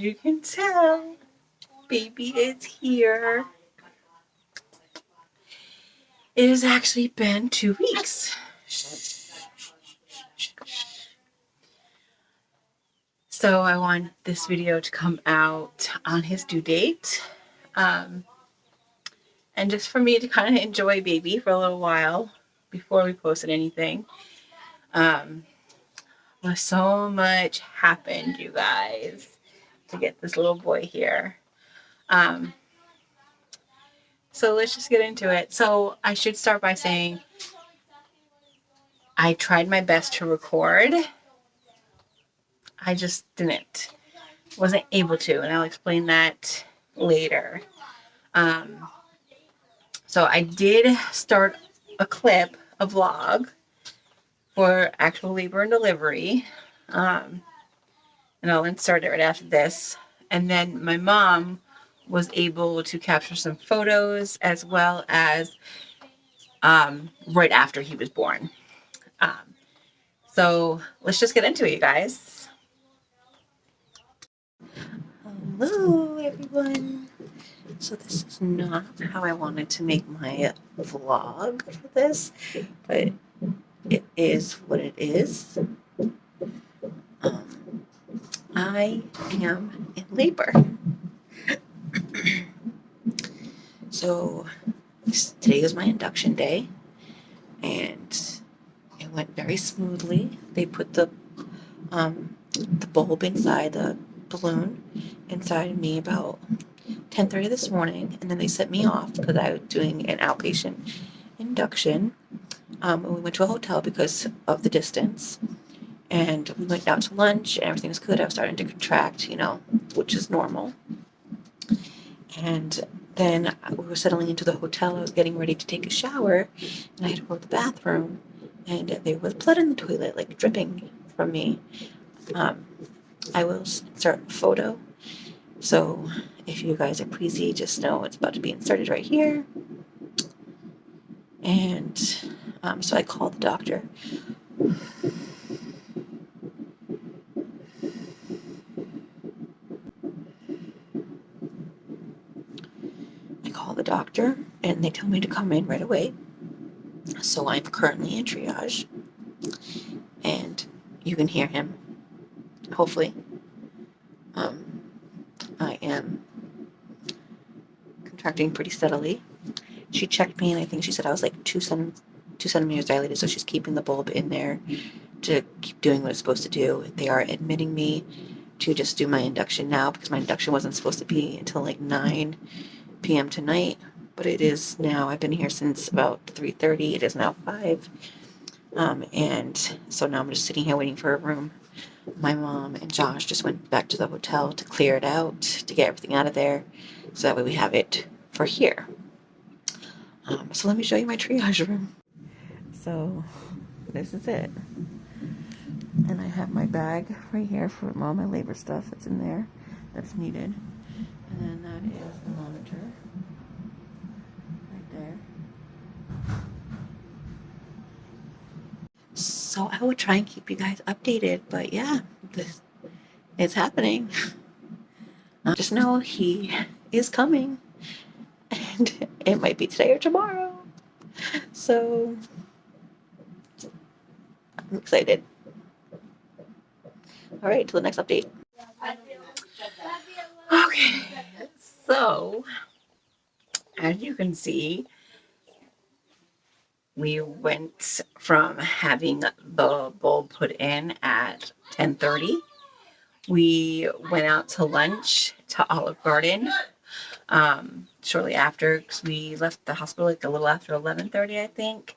you can tell, baby is here. It has actually been 2 weeks. So I want this video to come out on his due date. And just for me to kind of enjoy baby for a little while before we posted anything. But so much happened, you guys, to get this little boy here. So let's just get into it. So I should start by saying I tried my best to record. I just wasn't able to, and I'll explain that later. So I did start a vlog for actual labor and delivery. And I'll insert it right after this. And then my mom was able to capture some photos as well as right after he was born. So let's just get into it, you guys. Hello, everyone. So this is not how I wanted to make my vlog for this, but it is what it is. I am in labor. So today was my induction day, and it went very smoothly. They put the bulb inside the balloon inside me about 10:30 this morning, and then they sent me off because I was doing an outpatient induction. And we went to a hotel because of the distance, and we went out to lunch, and everything was good. I was starting to contract, which is normal. And then we were settling into the hotel. I was getting ready to take a shower, and I had to go to the bathroom, and there was blood in the toilet, like dripping from me. I will insert a photo. So if you guys are queasy, just know it's about to be inserted right here. And so I called the doctor. And they tell me to come in right away. So I'm currently in triage, and you can hear him, hopefully. I am contracting pretty steadily. She checked me, and I think she said I was like 2 centimeters dilated, so she's keeping the bulb in there to keep doing what it's supposed to do. They are admitting me to just do my induction now because my induction wasn't supposed to be until like 9 p.m. tonight, but it is now. I've been here since about 3:30. It is now 5. And so now I'm just sitting here waiting for a room. My mom and Josh just went back to the hotel to clear it out, to get everything out of there, so that way we have it for here. So let me show you my triage room. So this is it. And I have my bag right here for all my labor stuff that's in there that's needed. And then that is the monitor right there. So I will try and keep you guys updated, but yeah, this is happening. Just know he is coming, and it might be today or tomorrow. So I'm excited. All right, till the next update. Okay, so as you can see, we went from having the bulb put in at 10:30. We went out to lunch to Olive Garden shortly after, because we left the hospital like a little after 11:30, I think.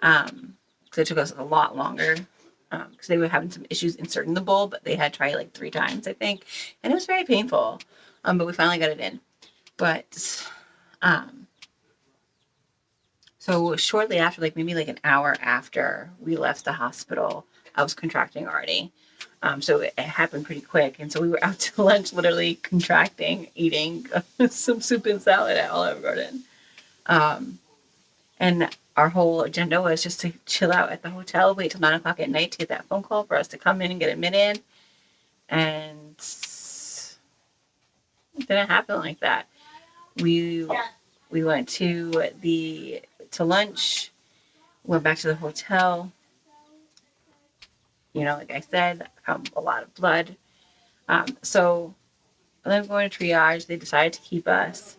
Because it took us a lot longer because they were having some issues inserting the bulb. But they had tried like 3 times, I think, and it was very painful. But we finally got it in. But so shortly after, like maybe like an hour after we left the hospital, I was contracting already. So it happened pretty quick. And so we were out to lunch, literally contracting, eating some soup and salad at Olive Garden. And our whole agenda was just to chill out at the hotel, wait till 9 o'clock at night to get that phone call for us to come in and get admitted. And didn't happen like that. We went to lunch, went back to the hotel. Like I said, a lot of blood. So then going to triage, they decided to keep us.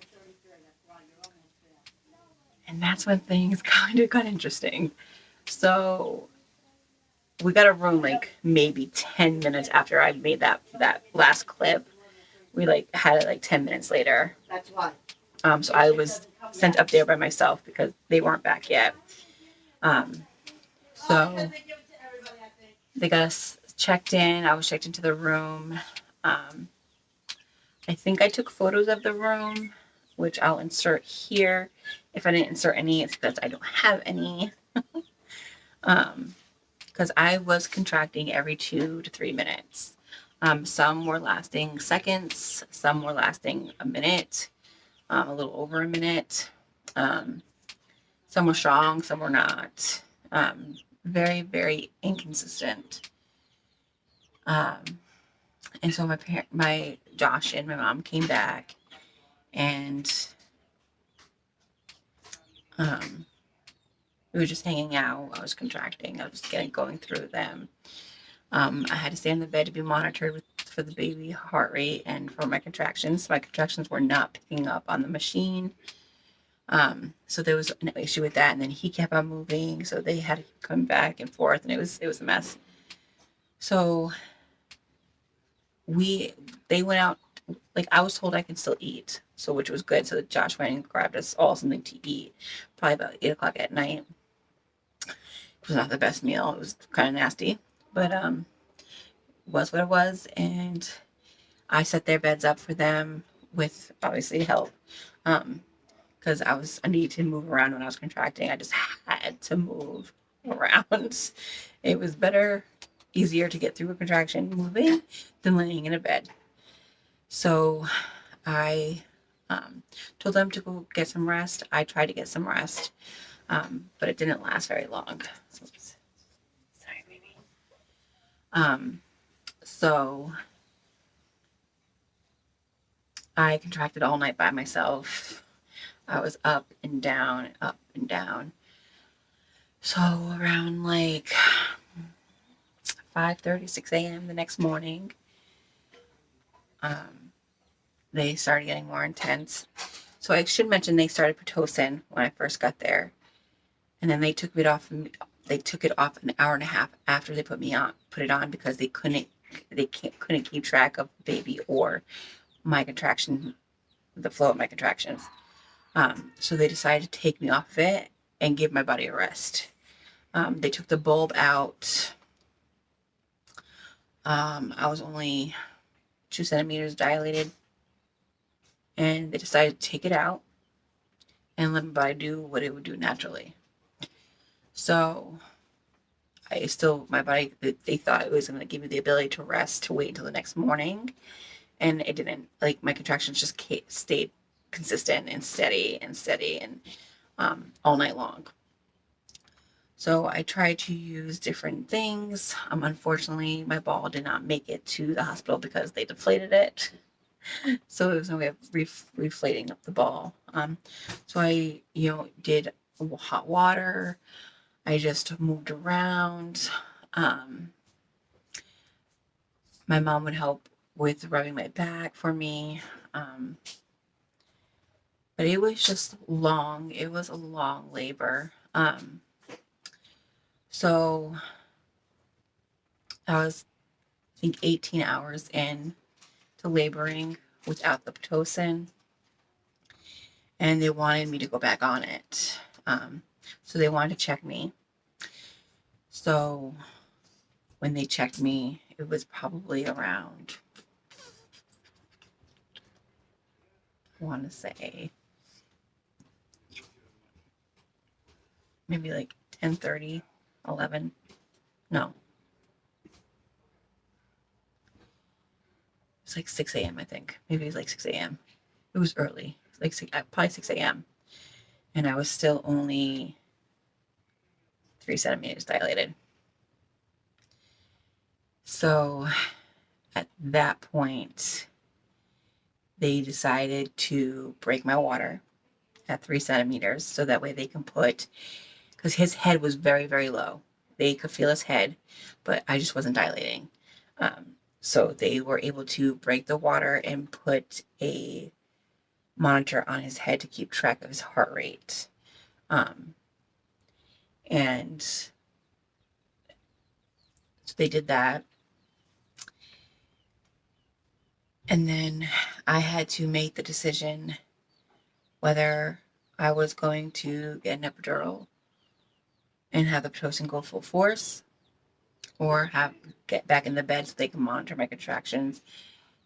And that's when things kind of got interesting. So we got a room like maybe 10 minutes after I made that last clip. We had it 10 minutes later. That's why. So I was sent up there by myself because they weren't back yet. So they got us checked in. I was checked into the room. I think I took photos of the room, which I'll insert here. If I didn't insert any, it's because I don't have any. Because I was contracting every 2 to 3 minutes. Some were lasting seconds, some were lasting a minute, a little over a minute. Some were strong, some were not. Very, very inconsistent. And so my Josh and my mom came back, and we were just hanging out. I was contracting. I was going through them. I had to stay in the bed to be monitored for the baby heart rate and for my contractions. My contractions were not picking up on the machine. So there was an issue with that, and then he kept on moving, so they had to come back and forth, and it was a mess. So they went out. I was told I could still eat, so which was good. So Josh went and grabbed us all something to eat, probably about 8:00 at night. It was not the best meal. It was kind of nasty, but it was what it was. And I set their beds up for them with obviously help, because I needed to move around when I was contracting. I just had to move around. It was easier to get through a contraction moving than laying in a bed. So I told them to go get some rest. I tried to get some rest, but it didn't last very long. Sorry, baby. So I contracted all night by myself. I was up and down, up and down. So around 5:30, 6 a.m. the next morning, they started getting more intense. So I should mention they started Pitocin when I first got there, and then they took it off. They took it off an hour and a half after they put it on because they couldn't keep track of baby or my contraction, the flow of my contractions. So they decided to take me off it and give my body a rest. They took the bulb out. I was only 2 centimeters dilated, and they decided to take it out and let my body do what it would do naturally. So my body, they thought it was going to give me the ability to rest, to wait until the next morning, and it didn't. My contractions just stayed consistent and steady and all night long. So I tried to use different things. Unfortunately, my ball did not make it to the hospital because they deflated it. So there was no way of reflating up the ball. So I, did hot water. I just moved around. My mom would help with rubbing my back for me. But it was just long. It was a long labor. So I was, I think, 18 hours in to laboring without the Pitocin, and they wanted me to go back on it. So they wanted to check me. So when they checked me, it was probably around, I want to say, maybe 10:30, 11. No. It's 6 a.m., I think. Maybe it was 6 a.m. It was early. Probably 6 a.m. And I was still only 3 centimeters dilated. So at that point, they decided to break my water at 3 centimeters so that way they can put, because his head was very, very low. They could feel his head, but I just wasn't dilating. So they were able to break the water and put a monitor on his head to keep track of his heart rate. Um, and so they did that. And then I had to make the decision whether I was going to get an epidural and have the Pitocin go full force, or get back in the bed so they can monitor my contractions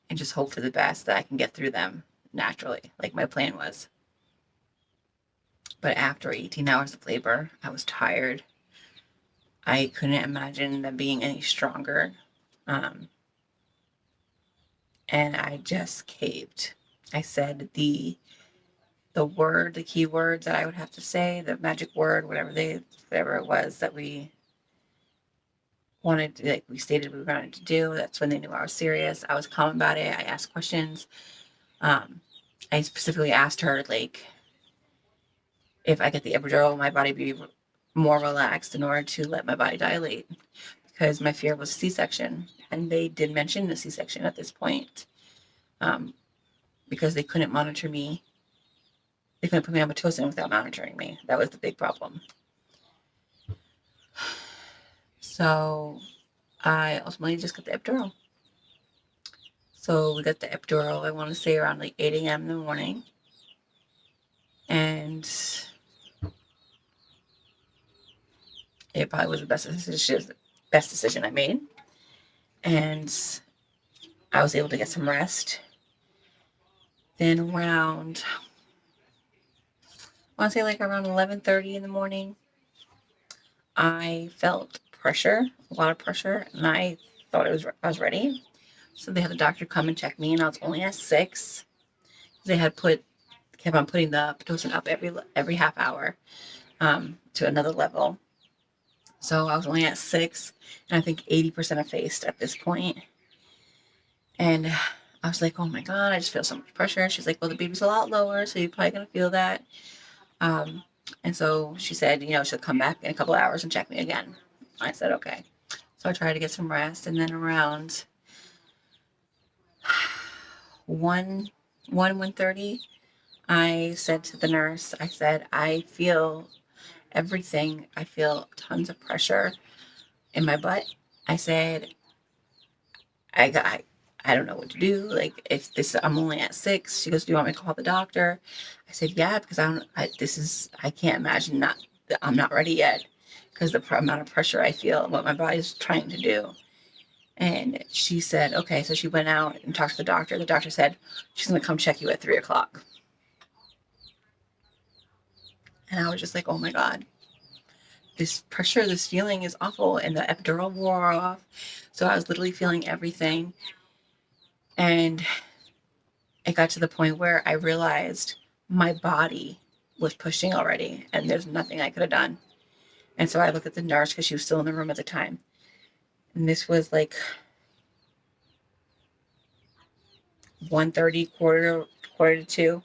and just hope for the best that I can get through them naturally, like my plan was. But after 18 hours of labor, I was tired. I couldn't imagine them being any stronger. And I just caved. I said the key word that I would have to say, the magic word, whatever it was that we wanted to, like we stated we wanted to do. That's when they knew I was serious. I was calm about it. I asked questions. I specifically asked her, like, if I get the epidural, my body be more relaxed in order to let my body dilate, because my fear was C-section, and they did mention the C-section at this point, because they couldn't monitor me. They couldn't put me on Pitocin without monitoring me. That was the big problem. So I ultimately just got the epidural. So we got the epidural, I want to say around like 8 a.m. in the morning. And it probably was the best decision I made. And I was able to get some rest. Then around, I want to say like around 11:30 in the morning, I felt pressure, a lot of pressure, and I thought I was ready. So they had the doctor come and check me, and I was only at 6. They kept on putting the Pitocin up every half hour, to another level. So I was only at 6, and I think 80% effaced at this point. And I was like, oh my God, I just feel so much pressure. She's like, well, the baby's a lot lower, so you're probably going to feel that. And so she said, she'll come back in a couple of hours and check me again. I said, okay. So I tried to get some rest. And then around 1:30, I said to the nurse, I said, I feel everything. I feel tons of pressure in my butt. I said, I don't know what to do. Like, if I'm only at 6. She goes, do you want me to call the doctor? I said, yeah, because I can't imagine I'm not ready yet, because the amount of pressure I feel and what my body's trying to do. And she said, okay. So she went out and talked to the doctor. The doctor said, she's going to come check you at 3:00. And I was just like, oh my God, this pressure, this feeling is awful. And the epidural wore off. So I was literally feeling everything. And it got to the point where I realized my body was pushing already, and there's nothing I could have done. And so I looked at the nurse, because she was still in the room at the time. And this was like 1:30, quarter to 2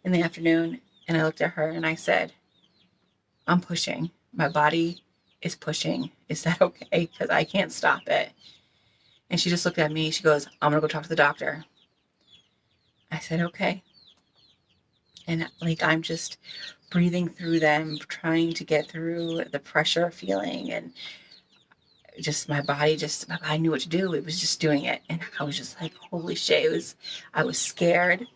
in the afternoon. And I looked at her and I said, I'm pushing. My body is pushing. Is that okay? Because I can't stop it. And she just looked at me. She goes, I'm going to go talk to the doctor. I said, okay. And like, I'm just breathing through them, trying to get through the pressure feeling, and just my body knew what to do. It was just doing it. And I was just like, holy shit. I was scared,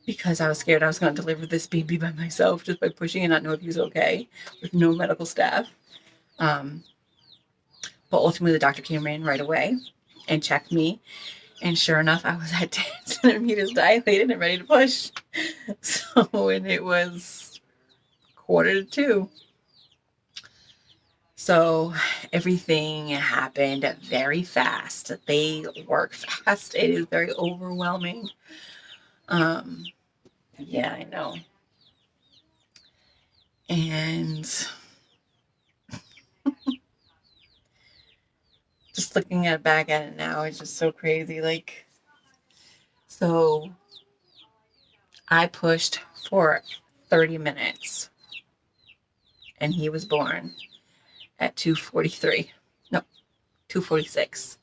because I was scared I was going to deliver this baby by myself, just by pushing and not know if he was okay, with no medical staff. But ultimately the doctor came in right away and checked me. And sure enough, I was at 10 centimeters dilated and ready to push. So, and it was 1:45. So everything happened very fast. They work fast. It is very overwhelming. Yeah, I know. And just looking back at it now, it's just so crazy. Like, So I pushed for 30 minutes and he was born at 2:43. No, 2:46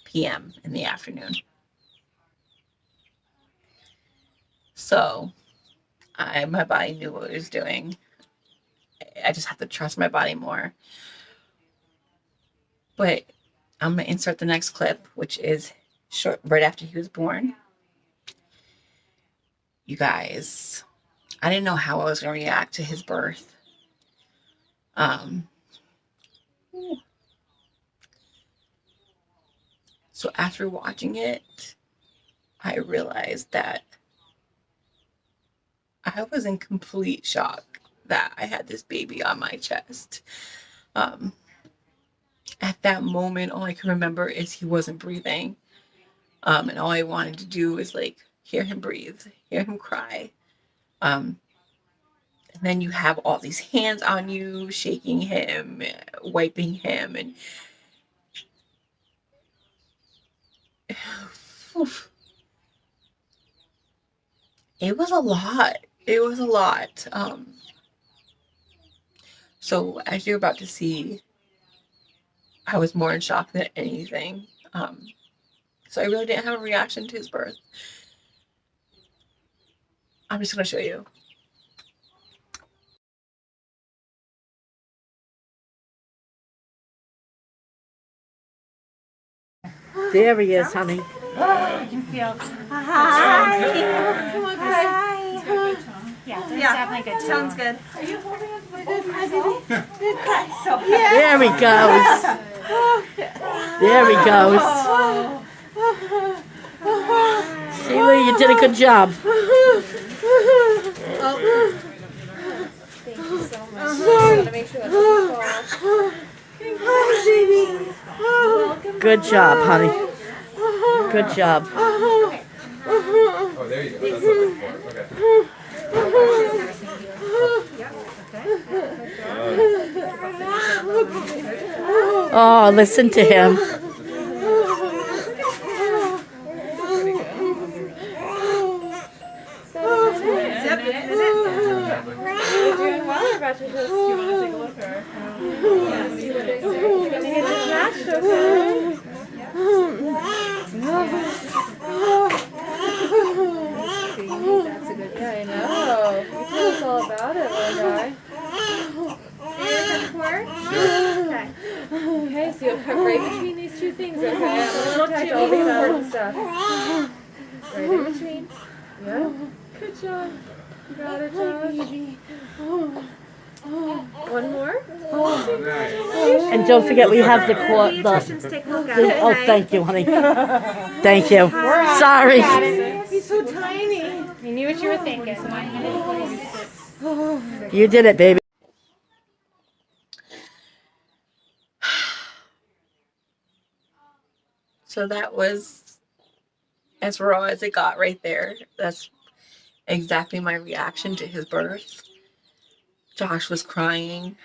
p.m. in the afternoon. So my body knew what it was doing. I just have to trust my body more. But I'm going to insert the next clip, which is right after he was born. You guys, I didn't know how I was going to react to his birth. So after watching it, I realized that I was in complete shock that I had this baby on my chest. At that moment, all I can remember is he wasn't breathing. And all I wanted to do was like hear him breathe, hear him cry. And then you have all these hands on you, shaking him, wiping him, and it was a lot. It was a lot. So as you're about to see, I was more in shock than anything. So I really didn't have a reaction to his birth. I'm just going to show you. There he is, honey. You can feel. Hi. Come on, hi. Yeah, that's definitely good. Sounds good. Are you holding on to the bowl myself? There he goes. There he goes. Sheila, you did a good job. Thank you so much. I want to make sure that doesn't fall. Good job, honey. Good job. Oh, there you go. That's what I'm for. Okay. Oh, listen to him. You're doing well. You're about to just. Do you want to take a look or? Yes. It's gonna get detached, okay? That's a good guy. I know. You tell us all about it, little guy. Are you ready for it? Okay. Okay, so you'll cut right between these two things, okay? I'm gonna protect all the important stuff. Right in between. Yeah. Good job. You got it, Josh. One more. And don't forget we have the court. Take a look at it. Oh, thank you, honey. Thank you. Sorry. He's so tiny. You knew what you were thinking. You did it, baby. So that was as raw as it got right there. That's exactly my reaction to his birth. Josh was crying.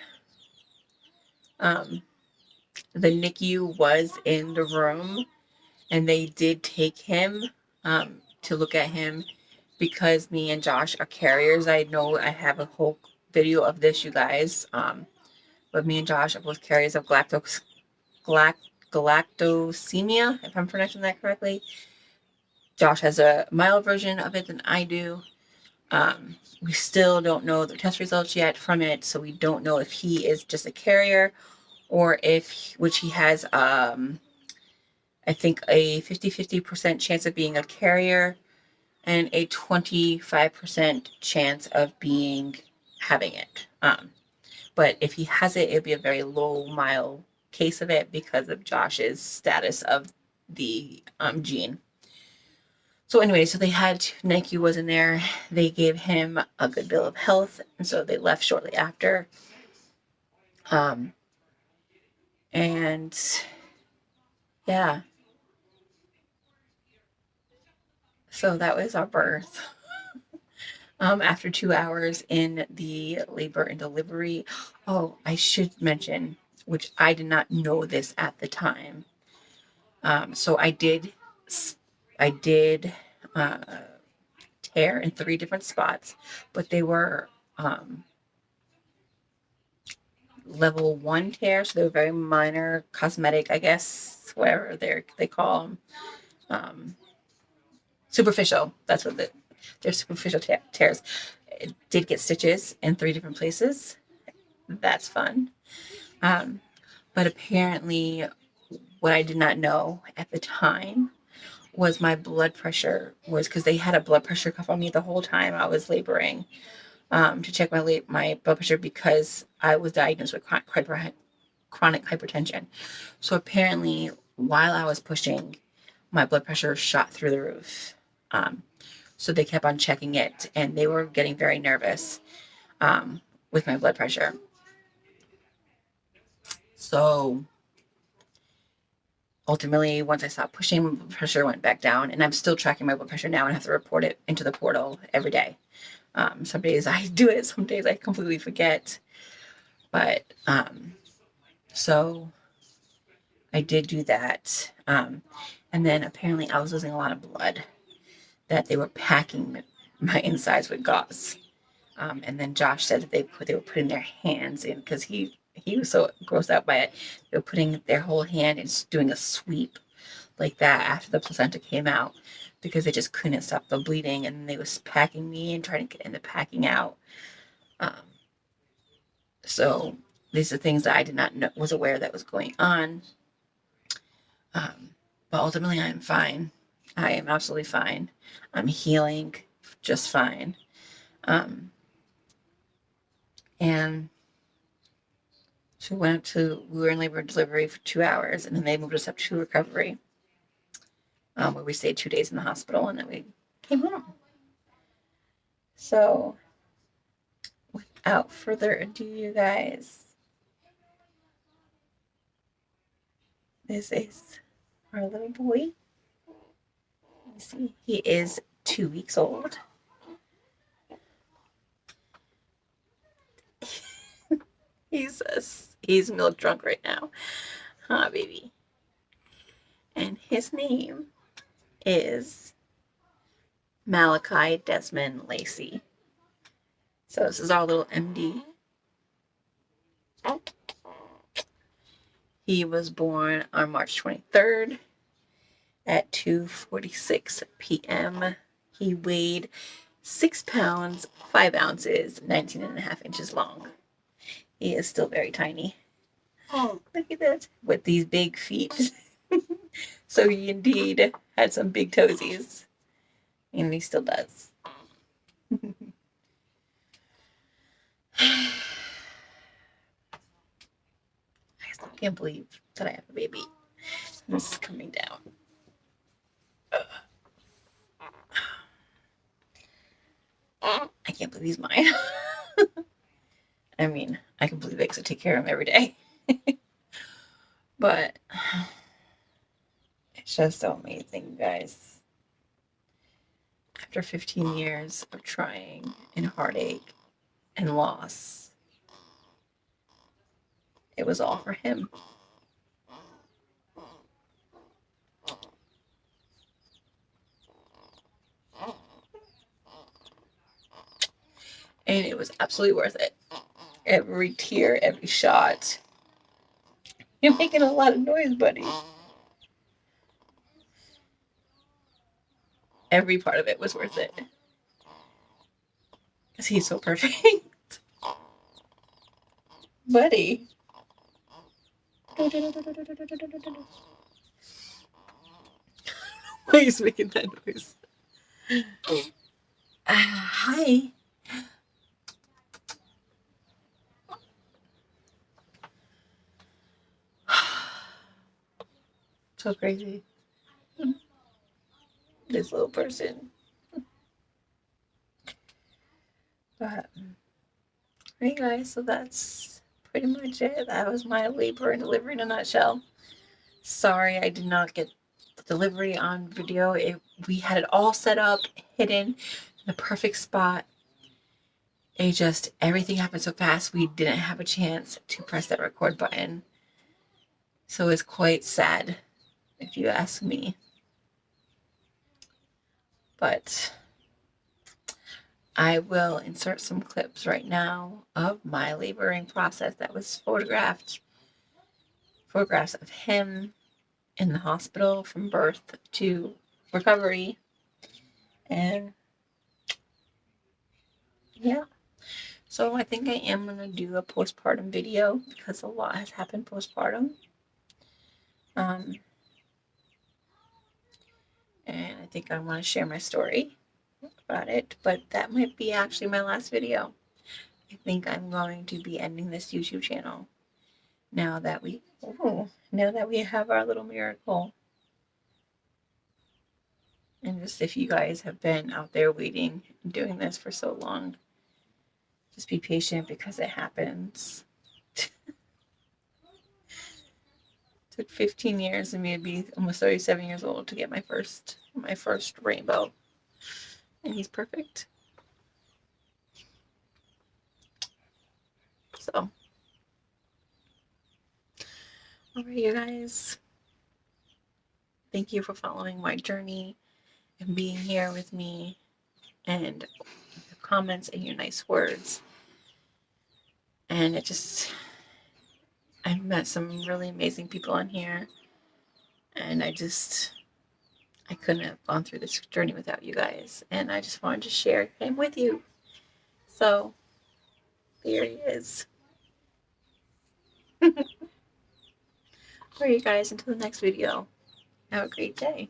The NICU was in the room, and they did take him to look at him because me and Josh are carriers. I know I have a whole video of this, you guys. But me and Josh are both carriers of galactosemia, if I'm pronouncing that correctly. Josh has a mild version of it than I do. We still don't know the test results yet from it, so we don't know if he is just a carrier or if, which he has, I think a 50% chance of being a carrier and a 25% chance of having it. But if he has it, it'll be a very low, mild case of it because of Josh's status of the gene. So anyway, so they had, NICU was in there. They gave him a good bill of health, and so they left shortly after. And yeah. So that was our birth. After 2 hours in the labor and delivery. Oh, I should mention, which I did not know this at the time. So I I did tear in 3 different spots, but they were level 1 tear, so they were very minor, cosmetic, I guess, whatever they call them. Superficial. That's what they're superficial tears. It did get stitches in 3 different places. That's fun. But apparently, what I did not know at the time was my blood pressure was, because they had a blood pressure cuff on me the whole time I was laboring, to check my blood pressure, because I was diagnosed with chronic hypertension. So apparently, while I was pushing, my blood pressure shot through the roof. So they kept on checking it, and they were getting very nervous with my blood pressure. So ultimately, once I stopped pushing, my blood pressure went back down, and I'm still tracking my blood pressure now and have to report it into the portal every day. Some days I do it, some days I completely forget. But so I did do that. And then apparently I was losing a lot of blood, that they were packing my insides with gauze. And then Josh said that they were putting their hands in, because he was so grossed out by it. They were putting their whole hand and doing a sweep like that after the placenta came out, because they just couldn't stop the bleeding, and they was packing me and trying to get into packing out. So these are things that I did not know, was aware that was going on. But ultimately, I am fine. I am absolutely fine. I'm healing just fine. And we were in labor and delivery for 2 hours, and then they moved us up to recovery, where we stayed 2 days in the hospital, and then we came home. So without further ado, you guys, this is our little boy. Let me see. He is 2 weeks old. He's milk drunk right now. Huh, baby. And his name is Malachi Desmond Lacey. So this is our little MD. He was born on March 23rd at 2:46 p.m. He weighed 6 pounds, 5 ounces, 19.5 inches long. He is still very tiny. Oh, look at that. With these big feet. So he indeed had some big toesies. And he still does. I still can't believe that I have a baby. This is coming down. I can't believe he's mine. I mean, I can believe it because I take care of him every day. But it's just so amazing, guys. After 15 years of trying and heartache and loss, it was all for him. And it was absolutely worth it. Every tear, every shot. You're making a lot of noise, buddy. Every part of it was worth it. Because he's so perfect. Buddy. Why is making that noise? Hi. So crazy. This little person. But, hey guys, so that's pretty much it. That was my labor and delivery in a nutshell. Sorry I did not get the delivery on video. We had it all set up, hidden in the perfect spot. Everything happened so fast, we didn't have a chance to press that record button. So it's quite sad, if you ask me. But I will insert some clips right now of my laboring process that was photographs of him in the hospital from birth to recovery. And yeah, so I think I am going to do a postpartum video because a lot has happened postpartum. And I think I want to share my story about it, but that might be actually my last video. I think I'm going to be ending this YouTube channel now that we have our little miracle. And just if you guys have been out there waiting and doing this for so long, just be patient because it happens. Took 15 years and me to be almost 37 years old to get my first rainbow. And he's perfect. So, alright, you guys. Thank you for following my journey and being here with me, and your comments and your nice words. And I've met some really amazing people on here, and I couldn't have gone through this journey without you guys, and I just wanted to share him with you. So there he is. Alright, you guys, until the next video, have a great day.